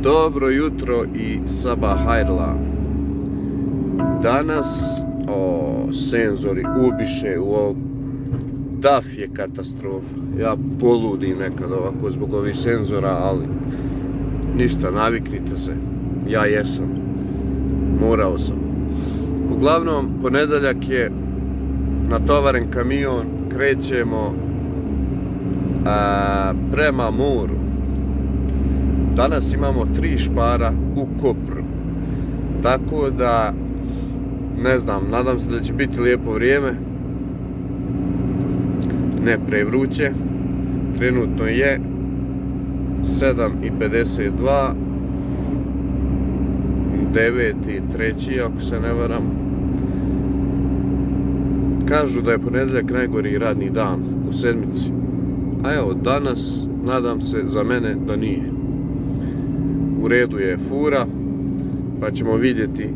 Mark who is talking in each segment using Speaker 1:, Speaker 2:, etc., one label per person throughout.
Speaker 1: Dobro jutro i sabah hajrla. Danas senzori ubiše u ovo. DAF je katastrofa. Ja poludim nekad ovako zbog ovih senzora, ali ništa, naviknite se. Ja jesam. Morao sam. Uglavnom, ponedeljak je, natovaren kamion, krećemo prema moru. Danas imamo 3 špara u Kopru. Tako da, ne znam, nadam se da će biti lijepo vrijeme. Ne prevruće. Trenutno je 7:52. 9.3. ako se ne varam. Kažu da je ponedjeljak najgori radni dan u sedmici. A evo, danas nadam se za mene da nije. U redu je fura, pa ćemo vidjeti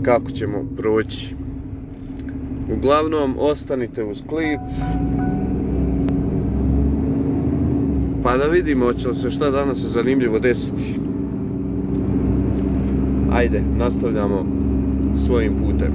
Speaker 1: kako ćemo proći. Uglavnom, ostanite uz klip, pa da vidimo hoće li se šta danas zanimljivo desiti. Ajde, nastavljamo svojim putem.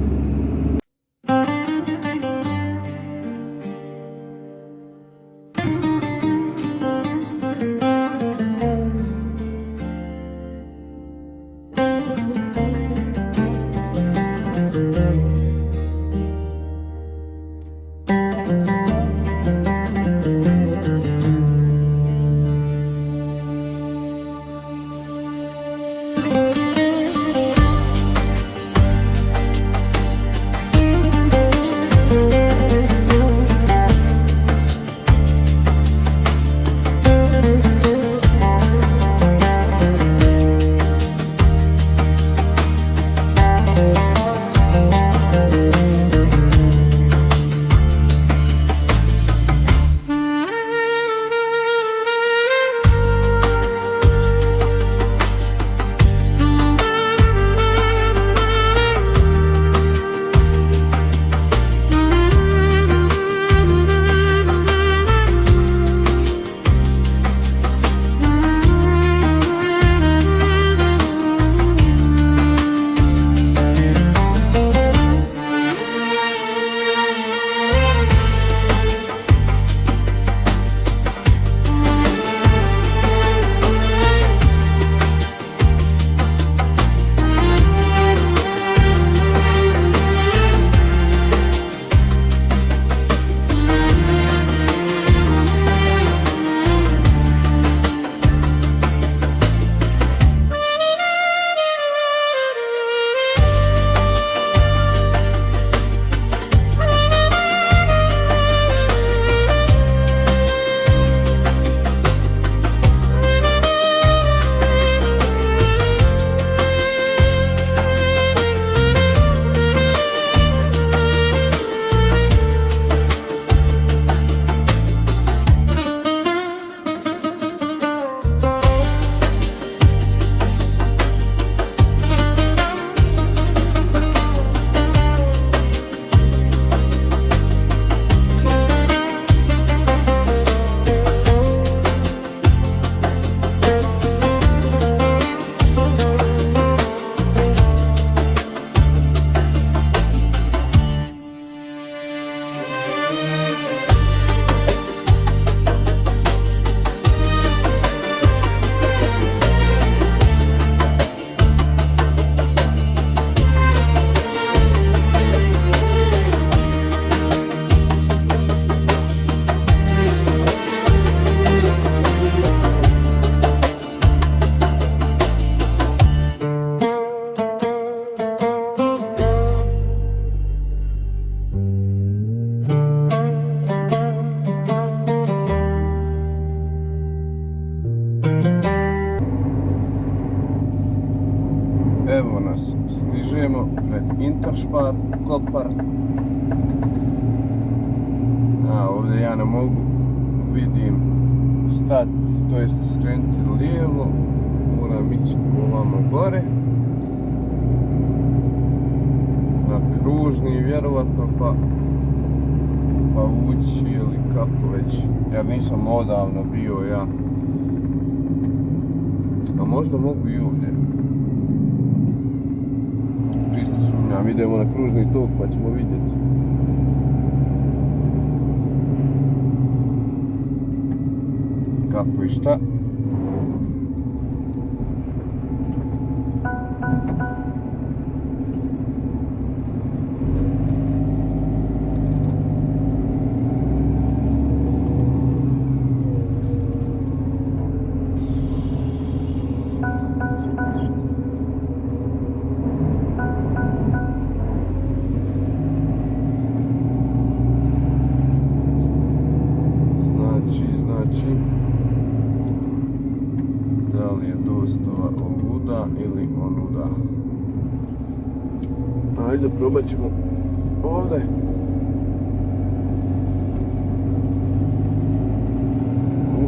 Speaker 1: Evo nas, stižemo pred Interspar, Kopar. Ovdje ja ne mogu, vidim stat, to jest skrenuti lijevo, moram ići ovamo gore. Na kružni vjerovatno, pa ući ili kako već, jer nisam odavno bio ja A možda mogu i ovdje. Čisto sumnjam, idemo na kružni tok pa ćemo vidjeti. Kako i šta. Znači, da li je dostava ovuda ili onuda. Ajde, probat ćemo ovdje.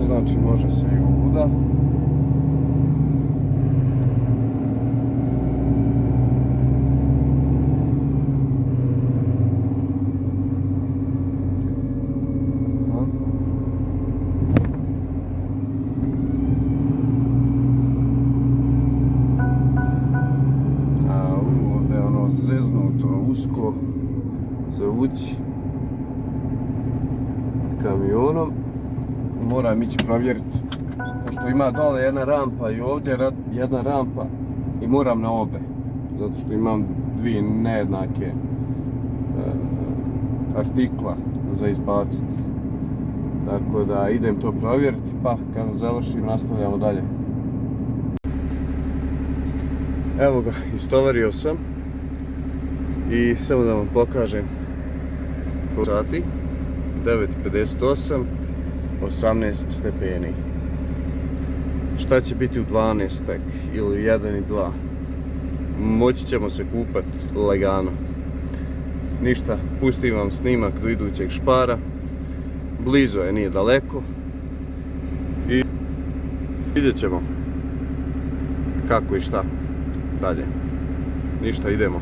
Speaker 1: Znači, može se i ovuda. Zeznuto, usko za ući kamionom. Moram ići provjeriti, pošto ima dole jedna rampa i ovdje jedna rampa i moram na obe, zato što imam dvije nejednake artikla za izbaciti. Tako da idem to provjeriti, pa kad završim nastavljamo dalje. Evo ga, istovario sam. I samo da vam pokažem sati, 9:58, 18 stepeni. Šta će biti u 12 tek, ili 1 i 2. Moći ćemo se kupati lagano. Ništa, pustim vam snimak do idućeg Spara. Blizu je, nije daleko. I vidjet ćemo kako i šta dalje. Ništa, idemo.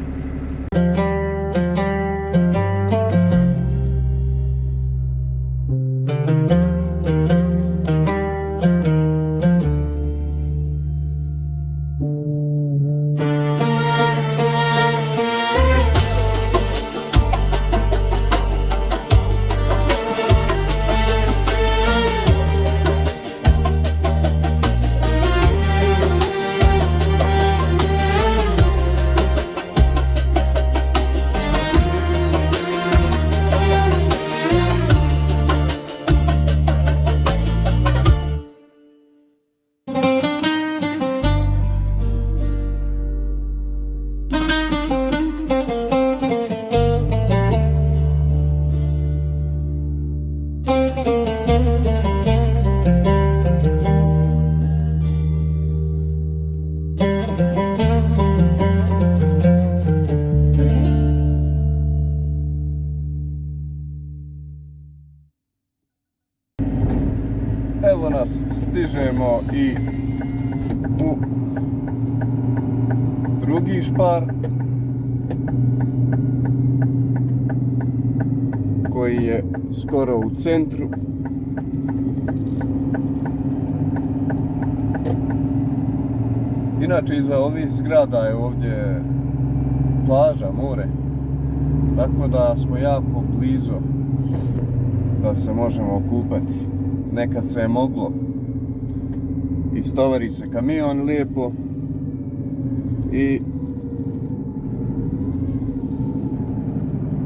Speaker 1: Evo nas, stižemo i u drugi Spar koji je skoro u centru. Inače, iza ovih zgrada je ovdje plaža, more, tako da smo jako blizu da se možemo okupati. Nekad se je moglo, istovari se kamion lijepo i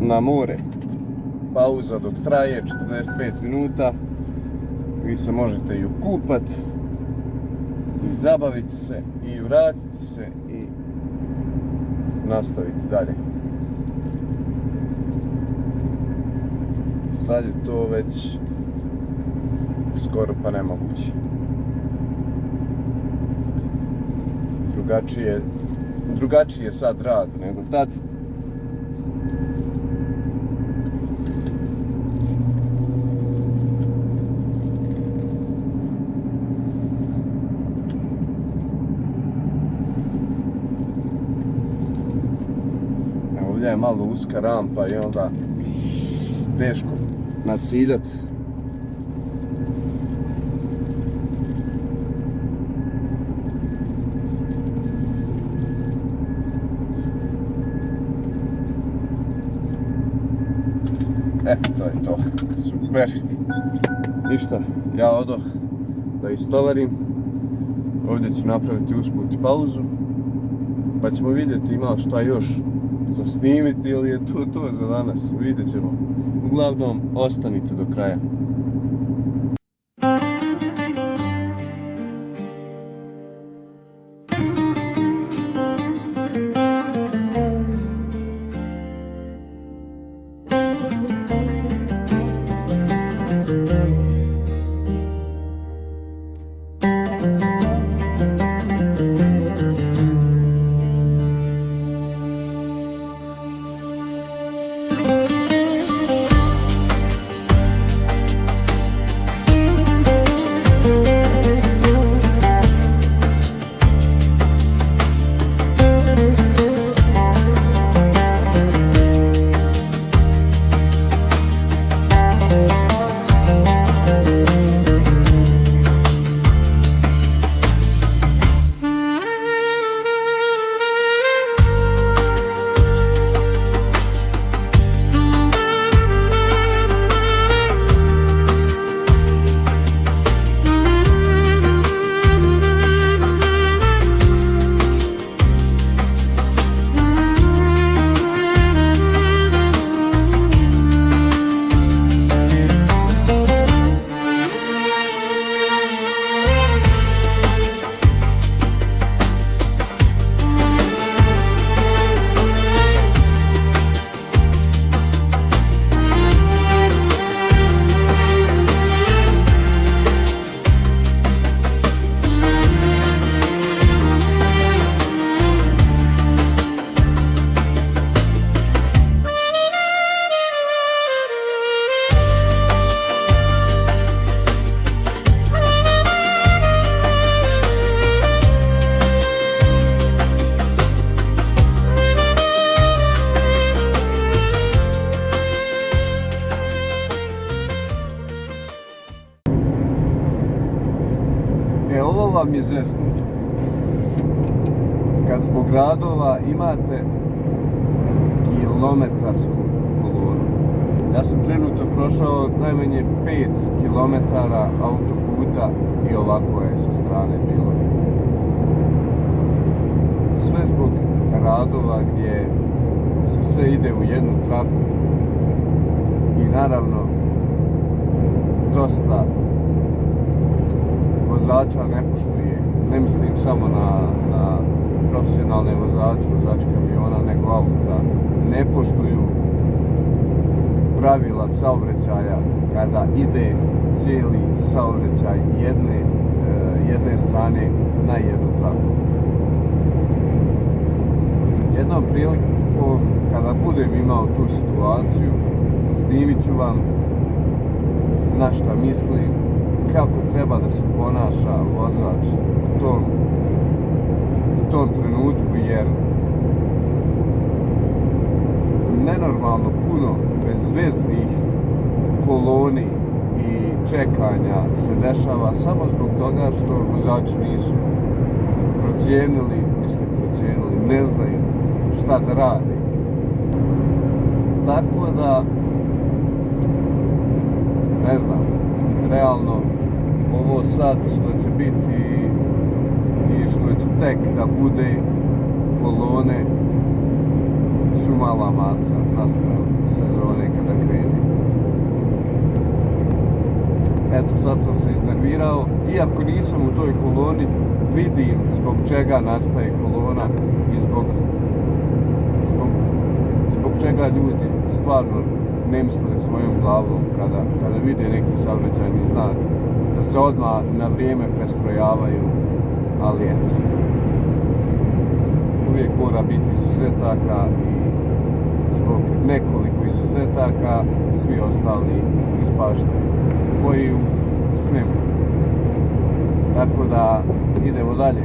Speaker 1: na more. Pauza dok traje 45 minuta, vi se možete i okupati i zabaviti se i vratiti se i nastaviti dalje. Sad je to već skoro pa nemoguće. Drugačiji je sad rad nego tad. Ovdje je malo uska rampa i onda teško naciljati. To je to. Super. Ništa, ja odo da istovarim. Ovdje ću napraviti usput pauzu. Pa ćemo vidjeti ima šta još za snimiti ili je to za danas. Vidjet ćemo. Uglavnom, ostanite do kraja. Ovo vam je zeznuto. Kad zbog radova imate kilometarsku kolonu. Ja sam trenutno prošao najmanje 5 km autoputa i ovako je sa strane bilo. Sve zbog radova gdje se sve ide u jednu traku i naravno dosta vozača ne poštuje, ne mislim samo na profesionalne vozače kamiona, nego auta, ne poštuju pravila saobraćaja kada ide cijeli saobraćaj jedne strane na jednu traku. Jednom prilikom kada budem imao tu situaciju, snimit ću vam na šta mislim, kako treba da se ponaša vozač u tom trenutku, jer nenormalno puno bezveznih koloni i čekanja se dešava samo zbog toga što vozači nisu procijenili, ne znaju šta da radi. Tako da, ne znam, realno ovo sad što će biti i što će tek da bude kolone su mala maca naspram sezone kada krene. Eto, sad sam se iznervirao, iako nisam u toj koloni, vidim zbog čega nastaje kolona i zbog čega ljudi stvarno ne misle svojom glavom kada vide neki saobraćajni znak, da se odmah na vrijeme prestrojavaju, ali eto, uvijek mora biti izuzetaka i zbog nekoliko izuzetaka svi ostali ispaštaju, koji u svemu. Tako da idemo dalje.